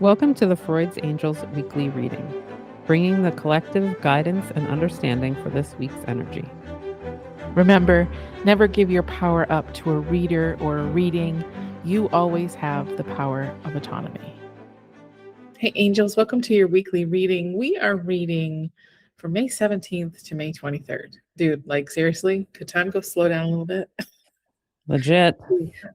Welcome to the Freud's Angels weekly reading, bringing the collective guidance and understanding for this week's energy. Remember, never give your power up to a reader or a reading. You always have the power of autonomy. Hey, angels, welcome to your weekly reading. We are reading from May 17th to May 23rd. Dude, like, seriously, could time go slow down a little bit? Legit.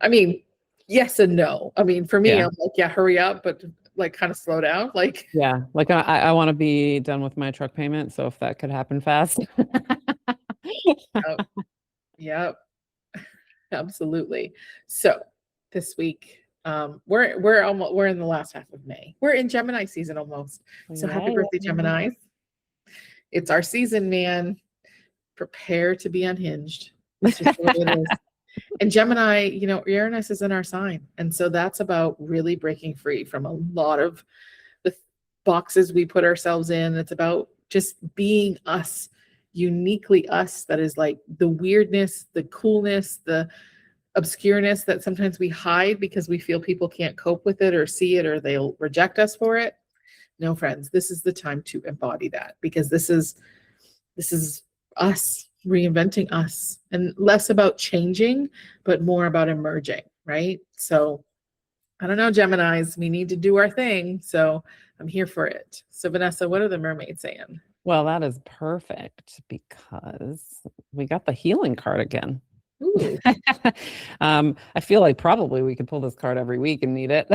I mean, yes and no. I mean, for me, Yeah. I'm like, yeah, hurry up, but like kind of slow down. Like, Yeah. Like I want to be done with my truck payment. So if that could happen fast. yep, absolutely. So this week, we're in the last half of May. We're in Gemini season almost. So happy birthday, Geminis. It's our season, man. Prepare to be unhinged. That's just the way it is. And Gemini, Uranus is in our sign. And so that's about really breaking free from a lot of the boxes we put ourselves in. It's about just being us, uniquely us. That is like the weirdness, the coolness, the obscureness that sometimes we hide because we feel people can't cope with it or see it or they'll reject us for it. No, friends, this is the time to embody that, because this is us reinventing us, and less about changing, but more about emerging, right? So I don't know, Geminis, we need to do our thing. So I'm here for it. So Vanessa, what are the mermaids saying? Well, that is perfect because we got the healing card again. Ooh. I feel like probably we could pull this card every week and need it.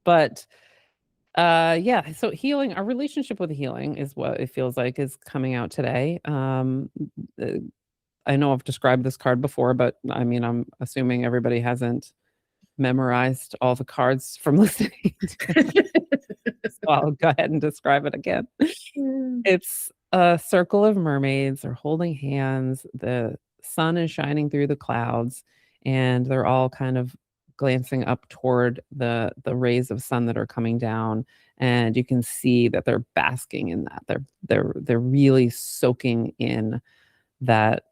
But yeah, so healing, our relationship with healing is what it feels like is coming out today. I know I've described this card before, but I mean, I'm assuming everybody hasn't memorized all the cards from listening so I'll go ahead and describe it again. It's a circle of mermaids. They're holding hands. The sun is shining through the clouds, and they're all kind of glancing up toward the rays of sun that are coming down. And you can see that they're basking in that. They're really soaking in that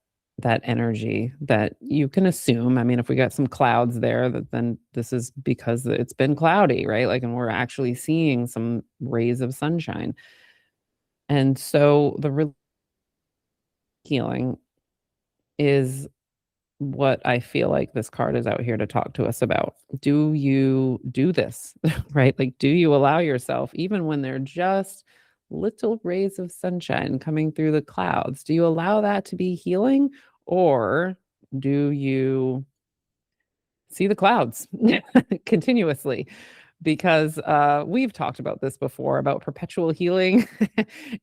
energy that you can assume. I mean, if we got some clouds there, then this is because it's been cloudy, right? Like, and we're actually seeing some rays of sunshine. And so the healing is what I feel like this card is out here to talk to us about. Do you do this, right? Like, do you allow yourself, even when they're just little rays of sunshine coming through the clouds, do you allow that to be healing, or do you see the clouds continuously? Because we've talked about this before, about perpetual healing.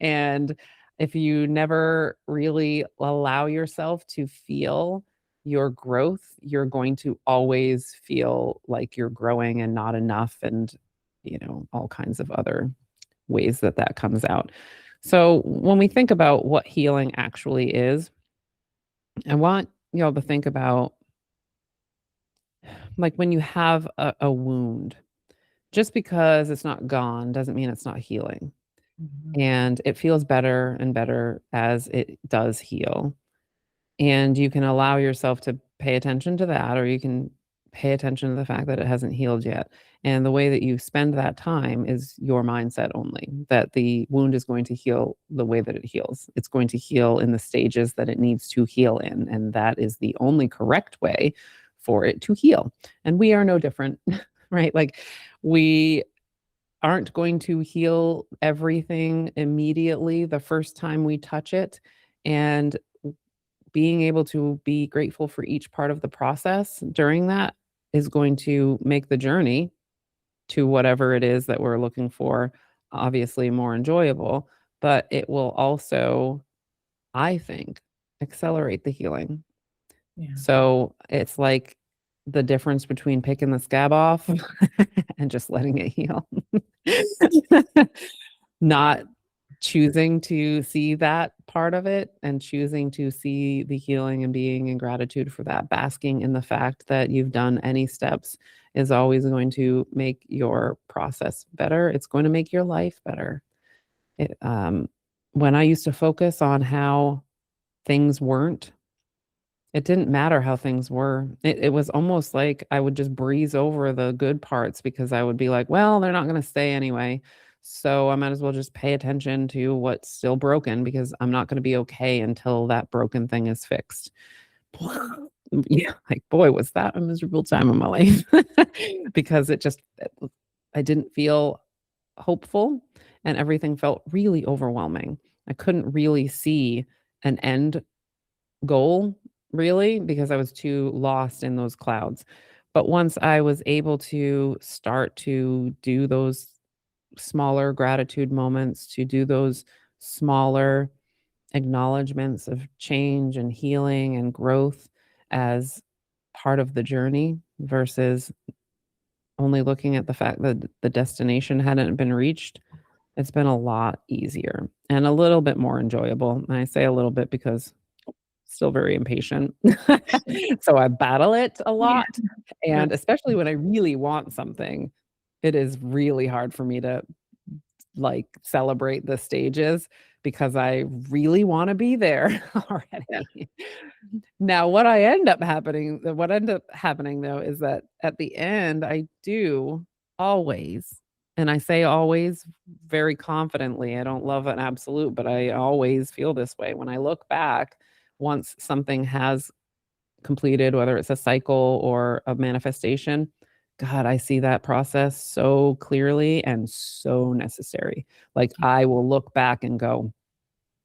And if you never really allow yourself to feel your growth, you're going to always feel like you're growing and not enough, and all kinds of other ways that comes out. So when we think about what healing actually is, I want y'all to think about, like, when you have a wound, just because it's not gone doesn't mean it's not healing. And it feels better and better as it does heal. And you can allow yourself to pay attention to that, or you can pay attention to the fact that it hasn't healed yet. And the way that you spend that time is your mindset only, that the wound is going to heal the way that it heals. It's going to heal in the stages that it needs to heal in. And that is the only correct way for it to heal. And we are no different, right? Like, we aren't going to heal everything immediately the first time we touch it. And being able to be grateful for each part of the process during that is going to make the journey to whatever it is that we're looking for obviously more enjoyable, but it will also, I think, accelerate the healing. Yeah. So it's like the difference between picking the scab off and just letting it heal. Not choosing to see that part of it and choosing to see the healing and being in gratitude for that, basking in the fact that you've done any steps, is always going to make your process better. It's going to make your life better. When I used to focus on how things weren't, It didn't matter how things were. It was almost like I would just breeze over the good parts because I would be like, well, they're not going to stay anyway. So I might as well just pay attention to what's still broken because I'm not going to be okay until that broken thing is fixed. Yeah, like boy, was that a miserable time in my life because I didn't feel hopeful and everything felt really overwhelming. I couldn't really see an end goal really because I was too lost in those clouds. But once I was able to start to do those smaller gratitude moments, to do those smaller acknowledgments of change and healing and growth as part of the journey versus only looking at the fact that the destination hadn't been reached, it's been a lot easier and a little bit more enjoyable. And I say a little bit because still very impatient. So I battle it a Yeah. lot. And especially when I really want something, it is really hard for me to like celebrate the stages because I really want to be there already. Now, what ended up happening though is that at the end, I do always, and I say always very confidently, I don't love an absolute, but I always feel this way. When I look back, once something has completed, whether it's a cycle or a manifestation, God, I see that process so clearly and so necessary. Like I will look back and go,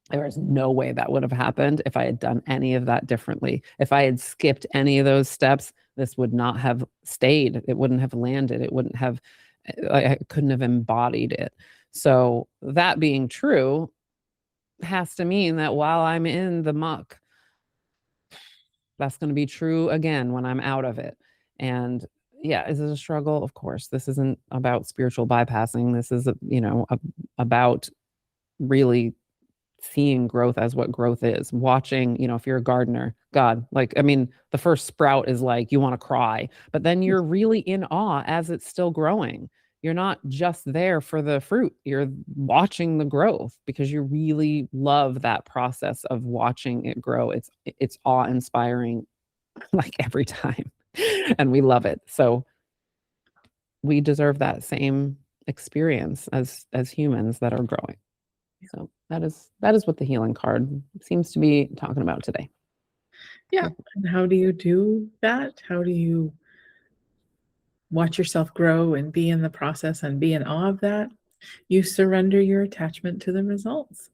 there is no way that would have happened if I had done any of that differently. If I had skipped any of those steps, this would not have stayed. It wouldn't have landed. It wouldn't have, I couldn't have embodied it. So that being true has to mean that while I'm in the muck, that's going to be true again when I'm out of it. And yeah, is it a struggle? Of course. This isn't about spiritual bypassing. This is, about really seeing growth as what growth is. Watching, if you're a gardener, God, like, I mean, the first sprout is like, you want to cry, but then you're really in awe as it's still growing. You're not just there for the fruit. You're watching the growth because you really love that process of watching it grow. It's awe-inspiring like every time. And we love it. So we deserve that same experience as humans that are growing. So that is what the healing card seems to be talking about today. Yeah. And how do you do that? How do you watch yourself grow and be in the process and be in awe of that? You surrender your attachment to the results.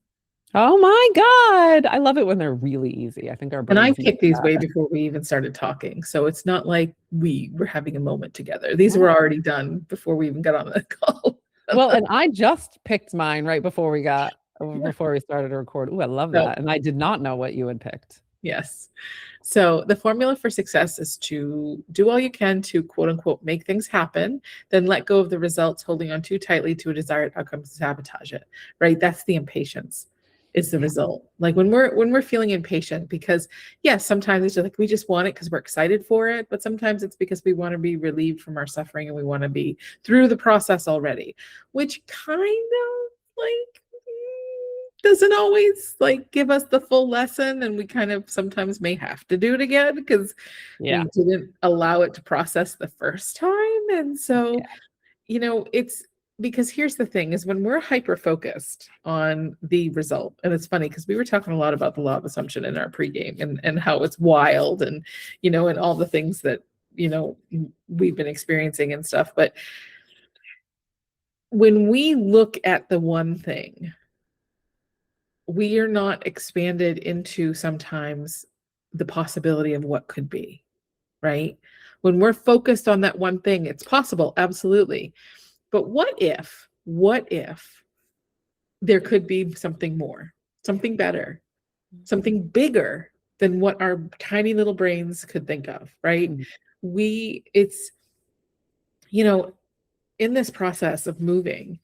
Oh my God. I love it when they're really easy. I think our And I brains need picked these that. way before we even started talking. So it's not like we were having a moment together. These were already done before we even got on the call. Well, and I just picked mine right before we started to record. Ooh, I love So, that. And I did not know what you had picked. yes. So the formula for success is to do all you can to quote unquote make things happen, then let go of the results, holding on too tightly to a desired outcome to sabotage it. Right? That's the impatience. Is the result. Like when we're feeling impatient, because yes, sometimes it's just like we just want it because we're excited for it, but sometimes it's because we want to be relieved from our suffering and we want to be through the process already, which kind of like doesn't always like give us the full lesson, and we kind of sometimes may have to do it again because we didn't allow it to process the first time. And so it's because here's the thing is when we're hyper focused on the result, and it's funny because we were talking a lot about the law of assumption in our pregame and how it's wild and and all the things that we've been experiencing and stuff. But when we look at the one thing, we are not expanded into sometimes the possibility of what could be, right? When we're focused on that one thing, it's possible, absolutely. But what if there could be something more, something better, something bigger than what our tiny little brains could think of, right? It's, in this process of moving,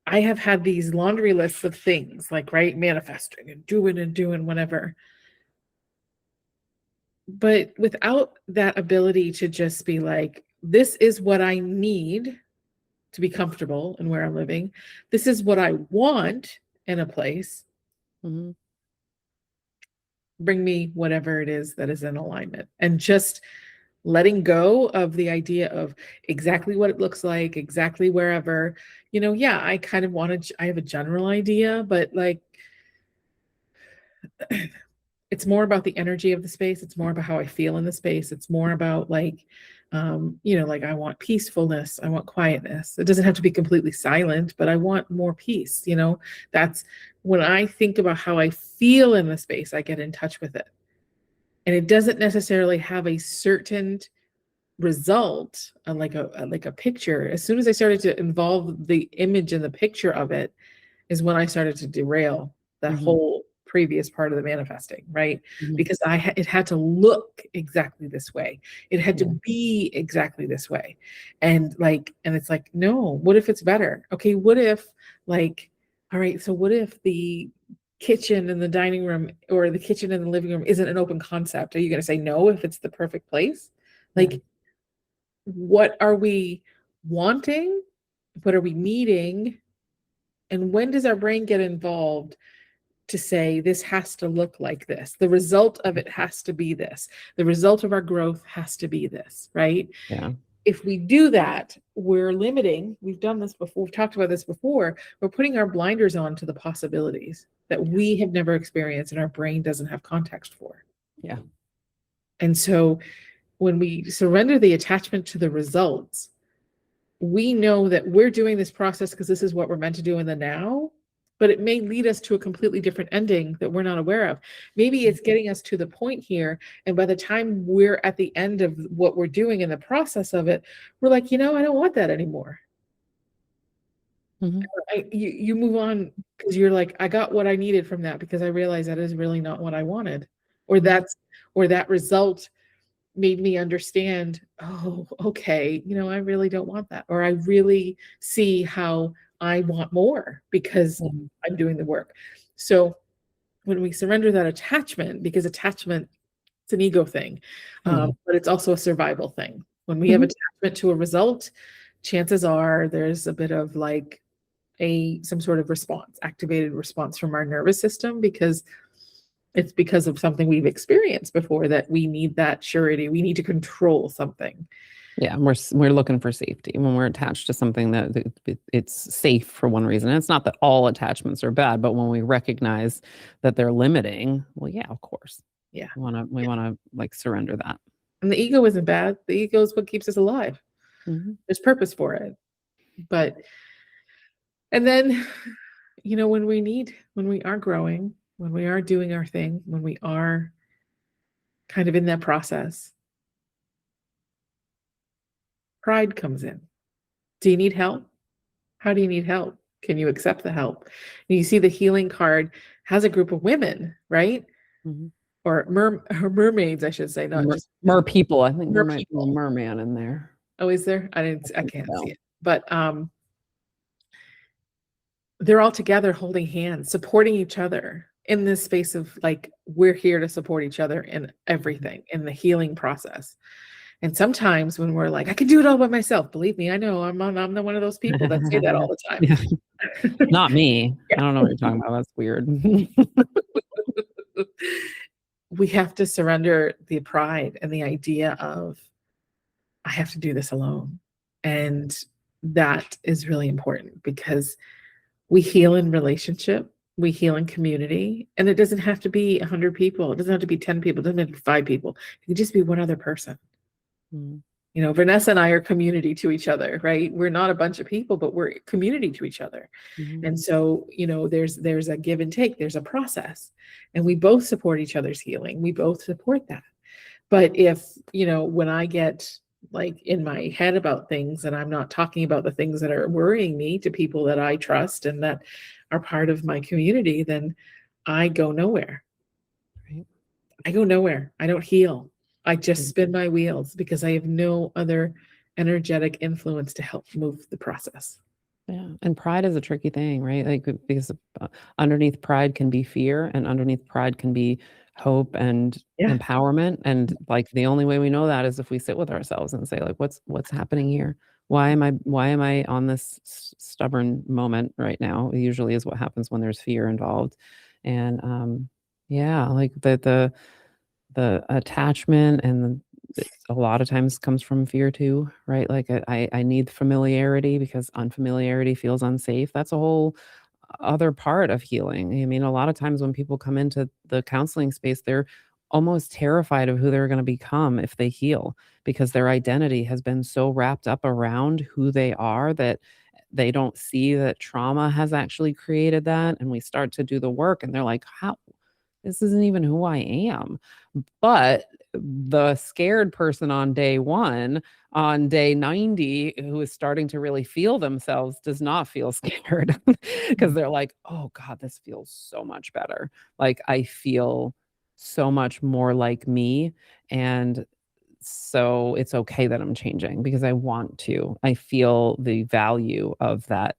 I have had these laundry lists of things like, right, manifesting and doing whatever. But without that ability to just be like, this is what I need to be comfortable in where I'm living. This is what I want in a place. bring me whatever it is that is in alignment, and just letting go of the idea of exactly what it looks like, exactly wherever, yeah, I kind of I have a general idea, but like, it's more about the energy of the space. It's more about how I feel in the space. It's more about like, like I want peacefulness. I want quietness. It doesn't have to be completely silent, but I want more peace. That's when I think about how I feel in the space, I get in touch with it. And it doesn't necessarily have a certain result, like a picture. As soon as I started to involve the image and the picture of it, is when I started to derail that whole previous part of the manifesting, right? Because it had to look exactly this way. It had to be exactly this way. And it's like, no, what if it's better? Okay, what if all right, so what if the kitchen in the dining room or the kitchen in the living room isn't an open concept? Are you going to say no if it's the perfect place? What are we wanting? What are we needing? And when does our brain get involved to say this has to look like this? The result of it has to be this. The result of our growth has to be this, right? Yeah. If we do that, we're limiting. We've done this before. We've talked about this before. We're putting our blinders on to the possibilities that we have never experienced and our brain doesn't have context for. Yeah. And so when we surrender the attachment to the results, we know that we're doing this process because this is what we're meant to do in the now, but it may lead us to a completely different ending that we're not aware of. Maybe it's getting us to the point here, and by the time we're at the end of what we're doing in the process of it, we're like, I don't want that anymore. You move on because you're like, I got what I needed from that because I realized that is really not what I wanted, or that result made me understand, oh, okay, I really don't want that. Or I really see how I want more because I'm doing the work. So when we surrender that attachment, because attachment, it's an ego thing, but it's also a survival thing. When we have attachment to a result, chances are there's a bit of like some sort of response, activated response from our nervous system, because it's because of something we've experienced before that we need that surety. We need to control something. Yeah, we're looking for safety when we're attached to something that it's safe for one reason. And it's not that all attachments are bad, but when we recognize that they're limiting, well, yeah, of course. Yeah. We want to like surrender that. And the ego isn't bad. The ego is what keeps us alive. There's purpose for it. And then, when we are growing, when we are doing our thing, when we are kind of in that process, pride comes in. Do you need help? How do you need help? Can you accept the help? And you see the healing card has a group of women, right? Or mermaids, I should say, not just mer people. I think there might be a people. merman in there. Oh, is there? I can't see it. But they're all together holding hands, supporting each other in this space of like, we're here to support each other in everything, in the healing process. And sometimes when we're like, I can do it all by myself, believe me, I know I'm the one of those people that say that all the time. Not me. I don't know what you're talking about. That's weird. We have to surrender the pride and the idea of, I have to do this alone. And that is really important because we heal in relationship, we heal in community, and it doesn't have to be 100 people. It doesn't have to be 10 people. It doesn't have to be 5 people. It can just be one other person. Vanessa and I are community to each other, right? We're not a bunch of people, but we're community to each other. And so, there's a give and take, there's a process, and we both support each other's healing. We both support that. But if, when I get like in my head about things and I'm not talking about the things that are worrying me to people that I trust and that are part of my community, then I go nowhere. Right. I go nowhere. I don't heal. I just spin my wheels because I have no other energetic influence to help move the process. Yeah. And pride is a tricky thing, right? Like, because underneath pride can be fear, and underneath pride can be hope and empowerment. And like, the only way we know that is if we sit with ourselves and say, like, what's happening here? Why am I on this stubborn moment right now? It usually is what happens when there's fear involved. And Yeah, like the attachment and a lot of times comes from fear too, right? Like I need familiarity because unfamiliarity feels unsafe. That's a whole other part of healing. I mean, a lot of times when people come into the counseling space, they're almost terrified of who they're going to become if they heal because their identity has been so wrapped up around who they are that they don't see that trauma has actually created that. And we start to do the work and they're like, how? This isn't even who I am. But the scared person on day 1, on day 90, who is starting to really feel themselves does not feel scared because they're like, "Oh god, this feels so much better." Like, I feel so much more like me, and so it's okay that I'm changing because I want to. I feel the value of that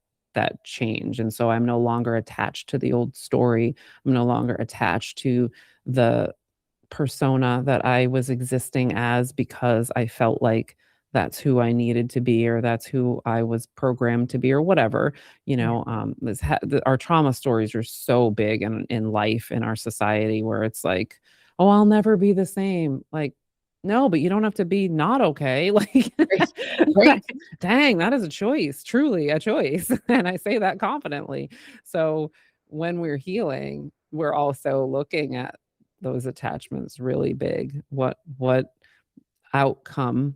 change, and so I'm no longer attached to the old story. I'm no longer attached to the persona that I was existing as because I felt like that's who I needed to be or that's who I was programmed to be or whatever. Yeah. Our trauma stories are so big in life in our society where it's like, oh, I'll never be the same. Like, no, but you don't have to be not okay. Like, Right. Right. dang, that is a choice, truly a choice. And I say that confidently. So when we're healing, we're also looking at those attachments really big. What outcome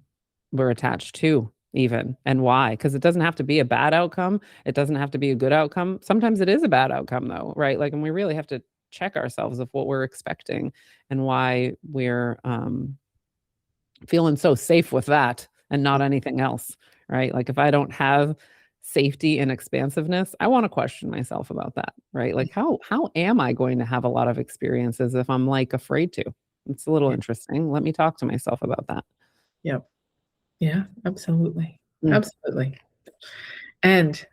we're attached to even and why? Because it doesn't have to be a bad outcome. It doesn't have to be a good outcome. Sometimes it is a bad outcome though, right? Like, and we really have to check ourselves of what we're expecting and why we're feeling so safe with that and not anything else, right? Like if I don't have safety and expansiveness, I want to question myself about that, right? Like how am I going to have a lot of experiences if I'm like afraid to? It's a little Yeah. interesting. Let me talk to myself about that. Yep. Yeah, absolutely. Mm. Absolutely. And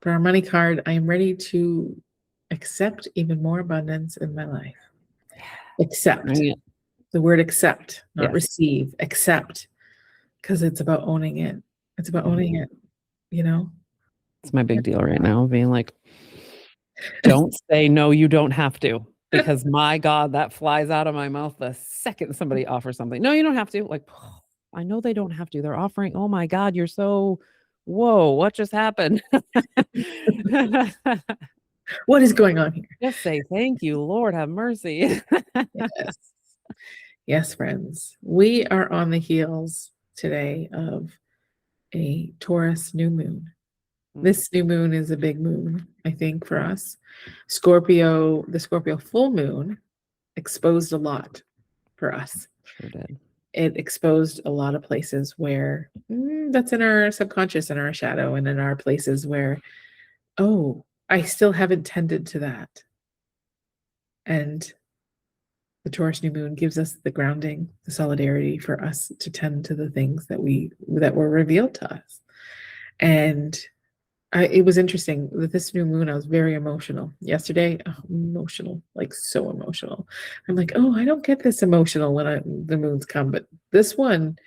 for our money card, I am ready to accept even more abundance in my life. Accept. Bring it. The word accept, not Yes. receive. Accept. Because it's about owning it. It's about Mhm. owning it, you know? It's my big deal right now, being like, don't say no, you don't have to. Because my God, that flies out of my mouth the second somebody offers something. No, you don't have to. Like, I know they don't have to. They're offering. Oh my God, you're so, whoa, what just happened? What is going on here? Just say thank you, Lord, have mercy. Yes. Yes, friends. We are on the heels today of a Taurus new moon. This new moon is a big moon, I think, for us. The Scorpio full moon exposed a lot for us. Sure did. It exposed a lot of places where that's in our subconscious, in our shadow, and in our places where, oh, I still haven't tended to that. And the Taurus new moon gives us the grounding, the solidarity for us to tend to the things that were revealed to us. And it was interesting with this new moon. I was very emotional yesterday. Emotional, like so emotional. I'm like, oh, I don't get this emotional when the moons come, but this one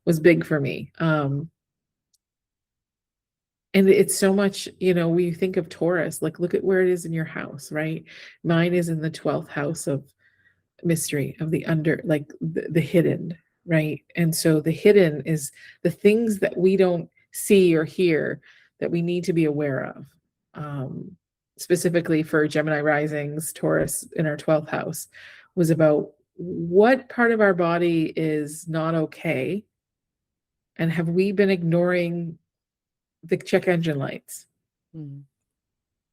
was big for me. And it's so much, when you think of Taurus, like look at where it is in your house, right? Mine is in the 12th house of mystery, of the under, like the hidden, right? And so the hidden is the things that we don't see or hear that we need to be aware of. Specifically for Gemini risings, Taurus in our 12th house was about what part of our body is not okay. And have we been ignoring the check engine lights? Mm.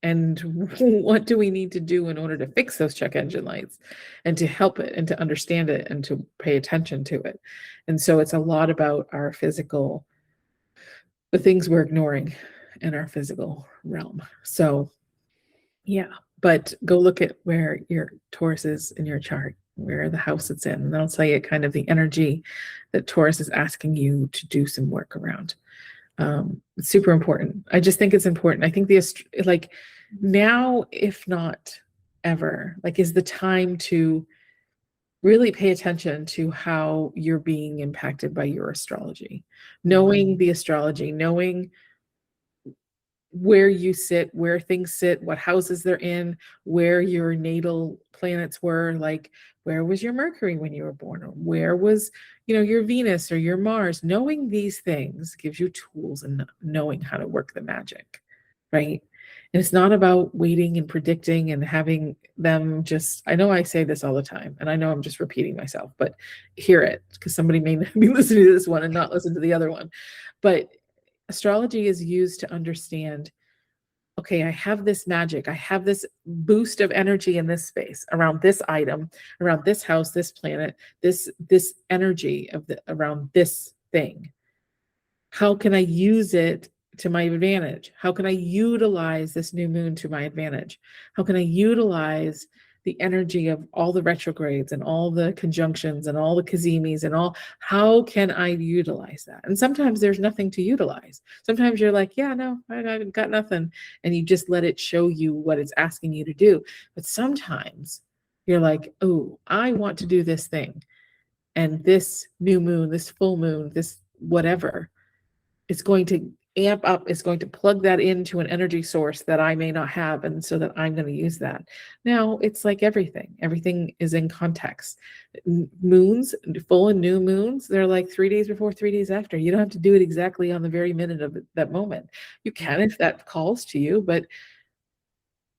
And what do we need to do in order to fix those check engine lights and to help it and to understand it and to pay attention to it? And so it's a lot about our physical, the things we're ignoring in our physical realm. So yeah, but go look at where your Taurus is in your chart, where the house it's in, and that'll tell you kind of the energy that Taurus is asking you to do some work around. It's super important. I just think it's important. I think like now, if not ever, like is the time to really pay attention to how you're being impacted by your astrology, knowing the astrology, knowing where you sit, where things sit, what houses they're in, where your natal planets were, like where was your Mercury when you were born, or where was, your Venus or your Mars. Knowing these things gives you tools and knowing how to work the magic, right? And it's not about waiting and predicting and having them just, I know I say this all the time, and I know I'm just repeating myself, but hear it, because somebody may be listening to this one and not listen to the other one. But astrology is used to understand, okay, I have this magic, I have this boost of energy in this space around this item, around this house, this planet, this energy around this thing. How can I use it to my advantage? How can I utilize this new moon to my advantage? How can I utilize the energy of all the retrogrades and all the conjunctions and all the Cazimis and all? How can I utilize that? And sometimes there's nothing to utilize. Sometimes you're like, yeah, no, I got nothing. And you just let it show you what it's asking you to do. But sometimes you're like, oh, I want to do this thing. And this new moon, this full moon, this whatever, it's going to amp up, it's going to plug that into an energy source that I may not have, and so that I'm going to use that. Now, it's like everything is in context. Moons, full and new moons, they're like 3 days before, 3 days after. You don't have to do it exactly on the very minute of that moment. You can if that calls to you, but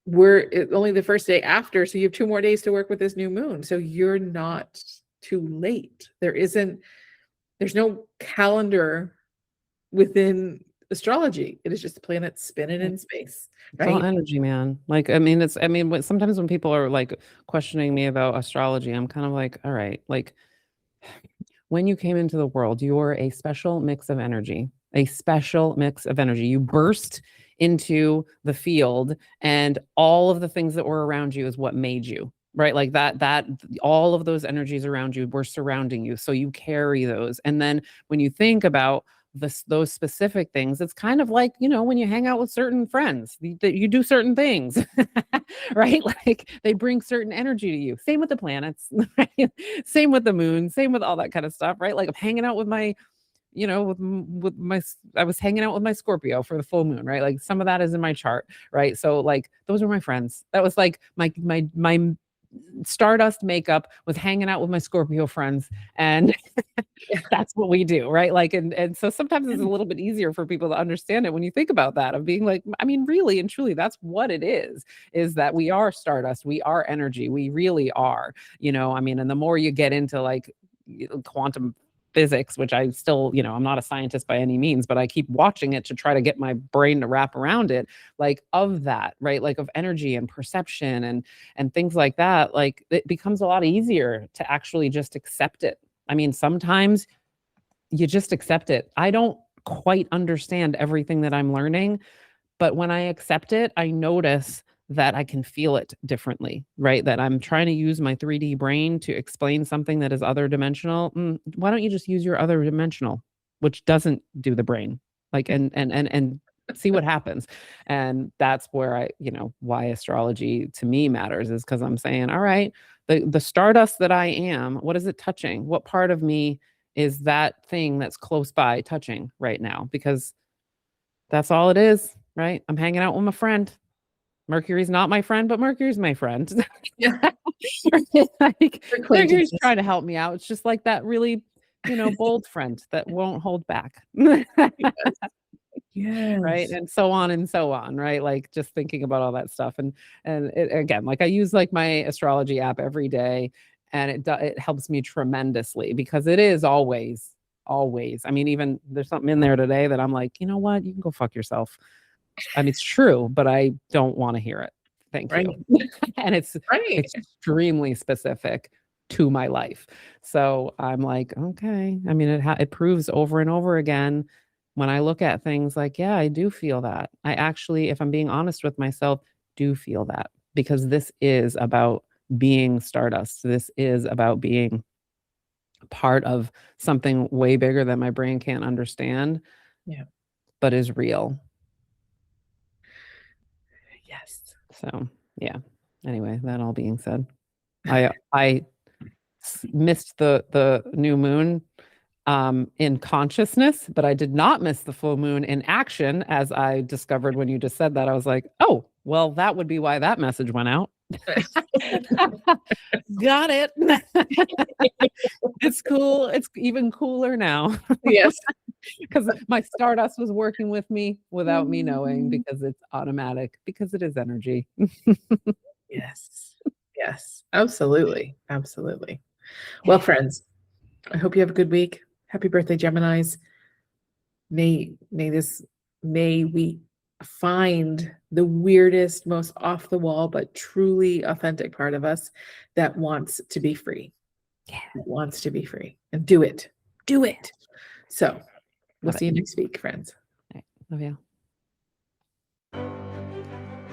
we're only the first day after, so you have 2 more days to work with this new moon, so you're not too late. There's no calendar within astrology. It is just the planets spinning in space, It's all right? energy, man. Like, sometimes when people are like questioning me about astrology, I'm kind of like, all right, like when you came into the world, you're a special mix of energy, a special mix of energy. You burst into the field, and all of the things that were around you is what made you, right? Like that all of those energies around you were surrounding you. So you carry those. And then when you think about those specific things, it's kind of like, when you hang out with certain friends, that you do certain things, right? Like they bring certain energy to you. Same with the planets, right? Same with the moon, same with all that kind of stuff, right? Like I'm hanging out with my, I was hanging out with my Scorpio for the full moon, right? Like some of that is in my chart, right? So like those were my friends. That was like my stardust makeup was hanging out with my Scorpio friends, and that's what we do, right? Like, and so sometimes it's a little bit easier for people to understand it when you think about that, of being like, I mean, really and truly, that's what it is that we are stardust, we are energy, we really are, and the more you get into like quantum physics, which I still, I'm not a scientist by any means, but I keep watching it to try to get my brain to wrap around it, like of that, right? Like of energy and perception and things like that, like it becomes a lot easier to actually just accept it. I mean, sometimes you just accept it. I don't quite understand everything that I'm learning, but when I accept it, I notice that I can feel it differently, right? That I'm trying to use my 3D brain to explain something that is other dimensional. Why don't you just use your other dimensional, which doesn't do the brain, like and see what happens? And that's where why astrology to me matters, is because I'm saying, all right, the stardust that I am, what is it touching? What part of me is that thing that's close by touching right now? Because that's all it is, right? I'm hanging out with my friend. Mercury's not my friend, but Mercury's my friend. Yeah. Like Mercury's Acquaintances. trying to help me out. It's just like that really, bold friend that won't hold back. Right. Yes. And so on. Right. Like just thinking about all that stuff. And again, like I use like my astrology app every day, and it helps me tremendously, because it is always. I mean, even there's something in there today that I'm like, you know what? You can go fuck yourself. I mean, it's true, but I don't want to hear it. Thank Right. you. And it's Right. extremely specific to my life. So I'm like, okay. I mean, it proves over and over again when I look at things like, yeah, I do feel that. I actually, if I'm being honest with myself, do feel that, because this is about being stardust. This is about being part of something way bigger than my brain can't understand, Yeah. but is real. Yes. So, yeah. Anyway, that all being said, I missed the new moon in consciousness, but I did not miss the full moon in action. As I discovered when you just said that, I was like, oh, well, that would be why that message went out. Got it. It's cool. It's even cooler now Yes. because my Stardust was working with me without me knowing, because it's automatic, because it is energy. Yes. Yes. Absolutely. Absolutely. Well, friends, I hope you have a good week. Happy birthday, Geminis. May we find the weirdest, most off the wall, but truly authentic part of us that wants to be free. Yeah. That wants to be free, and do it. Do it. So we'll Love see you next week, friends. Love you.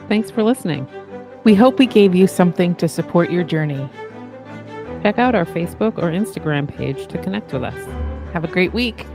Thanks for listening. We hope we gave you something to support your journey. Check out our Facebook or Instagram page to connect with us. Have a great week.